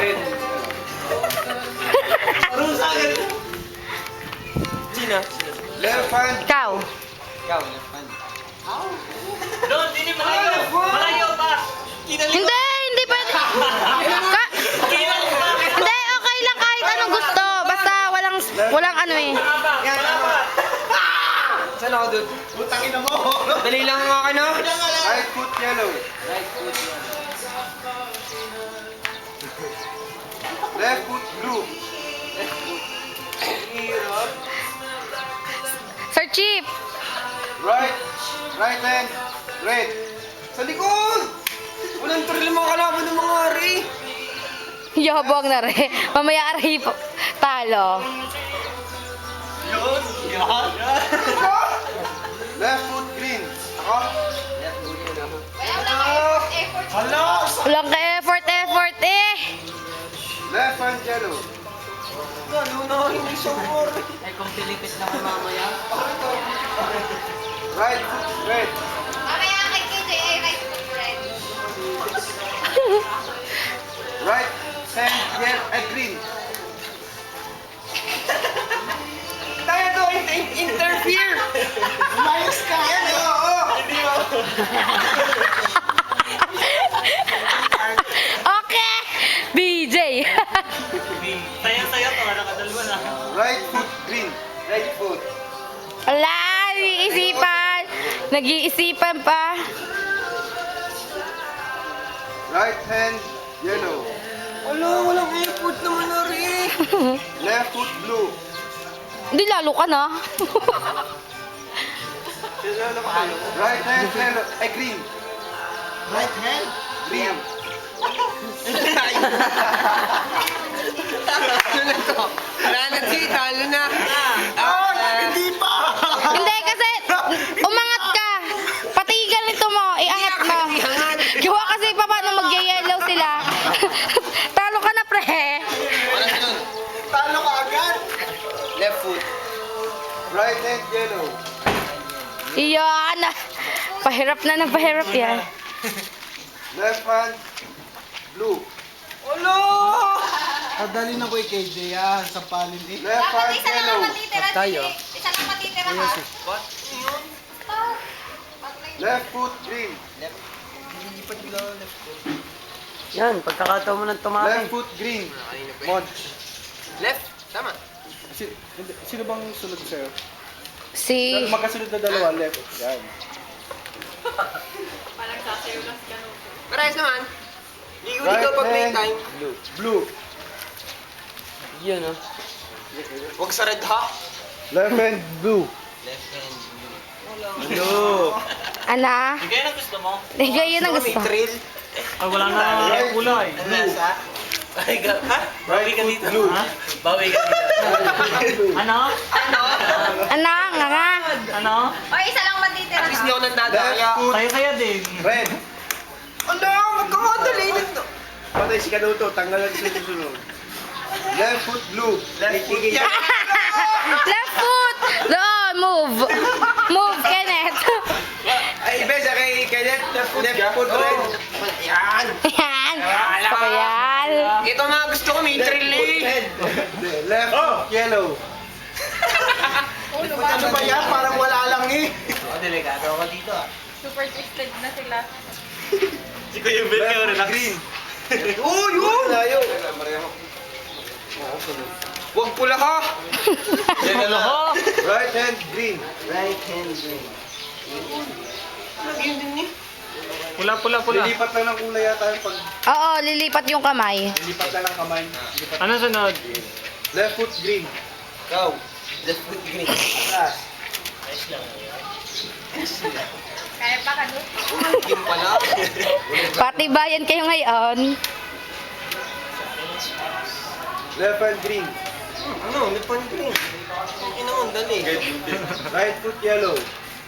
Red. Parusa agad. Sino? Left hand. Ikaw. Ikaw, left hand. Doon, hindi malayo. Malayo pa. Hindi pwede. Hindi, okay lang kahit anong gusto. Basta walang ano eh. Saan ako doon? Butangin na mo. Dali lang ang akin, no? Right foot yellow. Right foot. Left foot blue. Hirap. Sir Chief. Right hand. Red. Sa likod! Walang turil mga kalaban ng mga ari. Yabang na rin. Mamaya aray po. Talo. Yun. Yan. Left foot green. Ako. Left foot yun, ako. Hala! Walang ka-effort eh. Left hand yellow. Gano'n na hindi sumor. Ay, kung pilipit na kay mamaya. Right foot red. Mamaya kay KJ ay right foot red. Right hand yellow. Green. Tayo to, interfere! Umayos ka! Yan, oo! Hindi mo. Okay. BJ. Sayang-saya to, nakadalwa na. Right foot green. Right foot. Ala, nag-iisipan. Nag-iisipan pa. Right hand yellow. Walang effort naman na rin. Left foot blue. Hindi lalo ka na. Right hand yellow. Ay, green. Right hand? Green. Wala na, G, talo na. Hindi pa! Hindi kasi umangat ka. Patigal nito mo. Iangat mo. Gawa kasi pa paano mag-yellow sila. Talo ka na pre. Talo ka agad! Left foot. Right hand yellow. Iyan. Pahirap na ng pahirap yan. Left hand blue. Ulo! Padali na ko kay KJ sa palin eh. Left Dapat hand isa lang yellow. ang matitira. Tayo. Isa lang matitira ha. What? Left foot green. Lilipat ko lang left foot. Yan, pagkakataon mo ng Left tumakin. foot green. Mod. Left? Tama. Sino bang sunod sa'yo? Si Magkasunod na dalawa, left. Yan. Parehas naman. Ligo Right pag hand playtime. blue. Yan, oh. Huwag sa red, ha? Left hand blue. Left hand. Blue. Ana. Hindi na gusto mo? Hindi yun ang gusto. Trail. Ay, wala na Right kulay. Nasa? Ay, ha? Bawi ka dito. Blue. Ha? Bawi ka dito. Ano? Ana nga. Ano? O isa lang matitira At least ha. hindi ako nagdadaya. Left foot Kaya din. red. Ano? Magkakadali nito. Patay si Kanuto. Tanggalan sa susunod. Left foot blue. Left foot yan. Left foot. Doon, move. Move, Kenneth. Ay, iba sa kay Kenneth. Left foot red. Yan. Yan. Gusto ko yan. Ito mga gusto ko, may trail eh. Left foot yellow. Ano ba yan? Parang wala lang eh. Delikado ako dito ah. Super twisted na sila. Si Kuya Bill kayo relax. Green. Oh, yun! Layo. Huwag pula ka. Right hand green. Right hand green. Yun din eh. Pula. Lilipat lang ng kulay yata yung pag... Oo, lilipat yung kamay. Lilipat lang ng kamay. Ano sunod? Left foot green. Go. Left foot green. Atras. Kaya pa ka no? Yun pala. Pati bayan kayo ngayon. Left hand green. Ano? Left hand green. Hindi naman dali. Right foot yellow.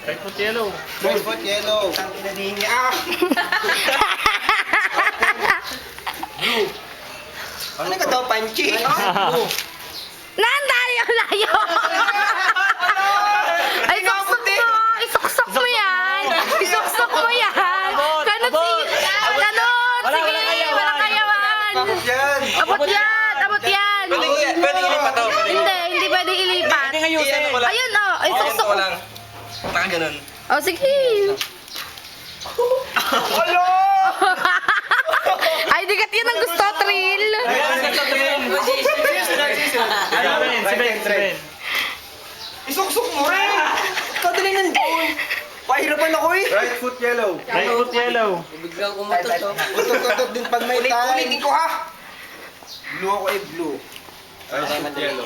Right foot yellow. Right foot yellow. Ang kinadihin niya. Ah! Blue. Ano ka daw, Panchi? Blue. Nandayo layo. Ay, suksok mo. Isuksok mo yan. Isuksok mo yan. Kanot si... Kanot. Sige, walang kayawan. Yan. Abot yan! Abot yan! Pwede ilipat to. Hindi pwede ilipat. Hindi ngayon. Ayun oh, ay suksok. ko lang. Taka ganun. Oh, sige. Ay, di kat yun ang gusto, thrill. Isuksok mo rin. Kadali nandun. Pahirapan ako eh. Right foot yellow. Biglang umutot to. Utot din pag may time. Ulitin ko ha. Blue ako eh, blue. Right foot yellow.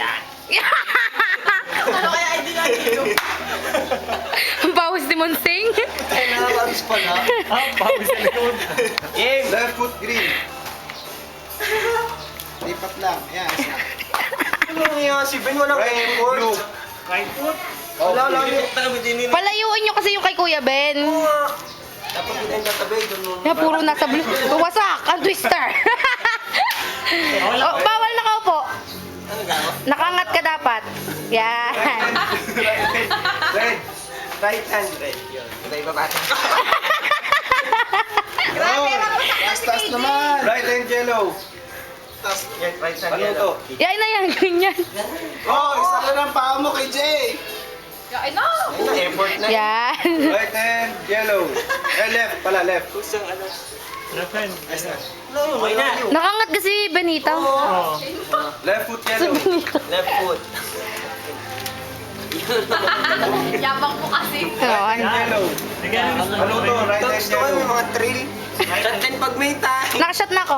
Ano kaya ID natin yun? Ang pawis ni Monsing. Ay, nakakabis pala. Game. Left foot green. Lipat lang. Yan. Ano nga si Ben? Walang effort. Blue. Right foot. Wala lang yun. Palayuin nyo kasi yung kay Kuya Ben. Dapat din ang tatabi. Na puro nasa blue. Wasak! Ang twister! Oh, bawal nakaupo. Nakangat ka dapat. Yan. Red. Right hand. Red. Yun. Ito iba ba? Grabe, Taas naman. Right hand yellow. Taas. Right hand yellow. Yan na yan, ganyan. Oh, isa ka ng paa mo kay Jay. Ay, no! Ayun na, effort na. Yan. Right hand yellow. Left pala, left. Kusang ano. Okay na. Nakangat kasi Benito. Left foot yellow. Left foot. Yabang po kasi. Ayan. Yellow. Ano to? Right hand yellow. May mga trail. Shot din pag may tayo. Nakashot na ako.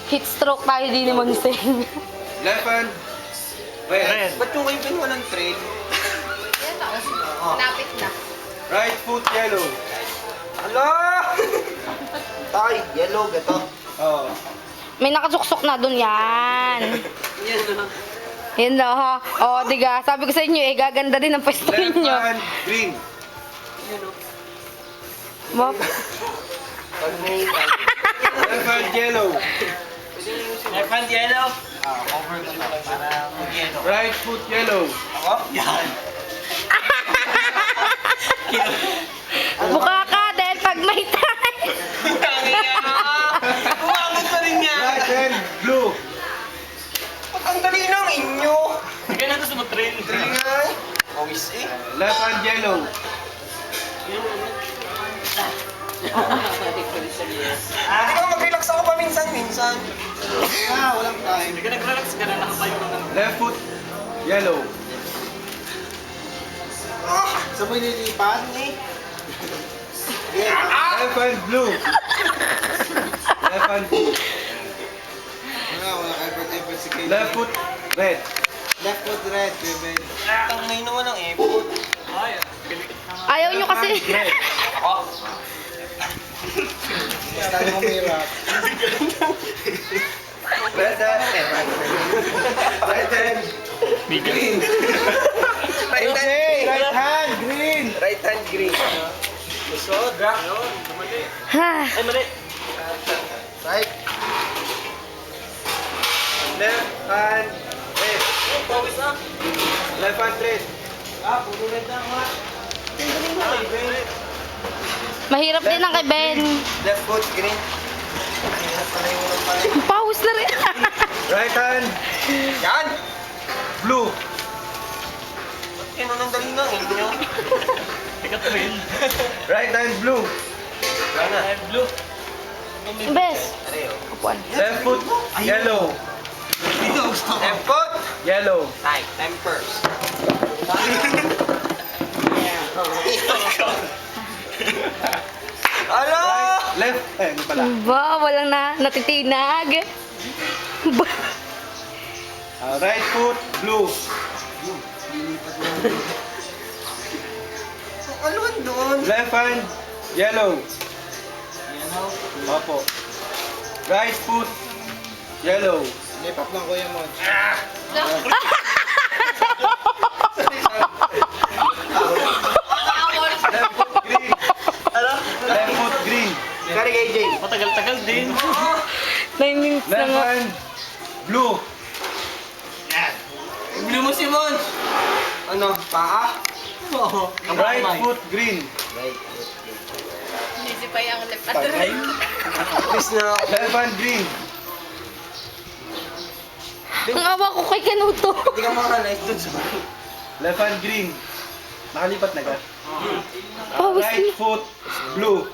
Heat stroke tayo din ni Monsing. Left hand. Red. Ba't yung kayo walang trail? Yan o. Napit na. Right foot yellow. Hala! Tay, yellow, gato. Oo. May nakasuksok na dun yan. Yan na ha. O, diga. Sabi ko sa inyo eh, gaganda din ang pwesto Left ninyo. hand green. Mop. Left hand yellow. Left hand yellow. Right foot yellow. Buka ka dahil pag may time. Umabot pa rin niya. Right hand blue. Ba't ang dali ng inyo? Hindi na gusto mag-trail. Always eh. Left hand yellow. Hindi ka mag-relax ako paminsan-minsan. Walang time. Hindi ka nag-relax ka na nakapayo ka na. Left foot yellow. Sa mo nilipat? Left hand blue. Left hand blue. Wala effort si Kay. Left foot red. Left foot red, Kevin. Ang may naman ang effort. Ayaw nyo kasi. Red. Basta mo may rock. Red hand. Right hand. Green. Okay, right hand, green. Right hand green. Lusod. Ha. Ay, mali. Right. Left hand red. Pawis ah. Left hand red. Puro red na ako. Mahirap din ang kay Ben. Left foot green. Pawis na rin. Right hand. Yan! Blue. Kino nang dali ng inyo? Ika trail. Right hand blue. Ay, blue. Bes. Upuan. Left foot yellow. Left foot. Yellow. Ay, tempers. Alo! Right, left. Ano pala? Ba, walang natitinag. Ba. Right foot blue. Ano doon? Left hand yellow. Opo. Right foot yellow. Lipat lang Kuya Mon. Left foot green. Left foot green. Kari kay Jay. Matagal-tagal din. 9 minutes na Left nga. hand blue. Blue mo si Mon. Ano? Paa? Right foot green. Easy pa yung left at right. Nainis na ako. Left hand green. Ang awa ko kay Kanuto. Hindi ka maka-nice dun sa left hand green. Nakalipat na ka. Pawis Right na. foot blue.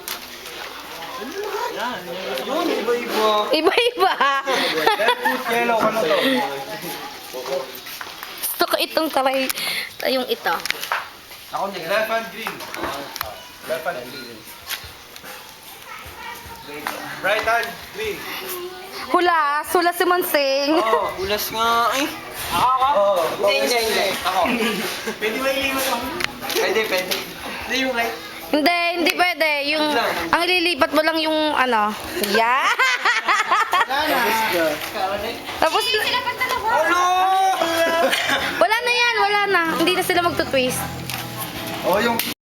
Yun, iba-iba. Iba-iba. Left foot yellow, ano to? Gusto ko itong taray. Yung ito. Ako hindi. Left hand green. Left hand green. Right hand green. Hulas. Hulas si Mansing. Oh, ulas nga. Ay. Ako? Hindi. Ako. Pwede ba ilipat ako? Pwede. Hindi yung right. Hindi pwede. Yung, ang ililipat mo lang yung ano. Yeah. Tapos, Sila pa dalawa. wala na yan. Wala na. Hindi na sila magtutwist. Oh, yung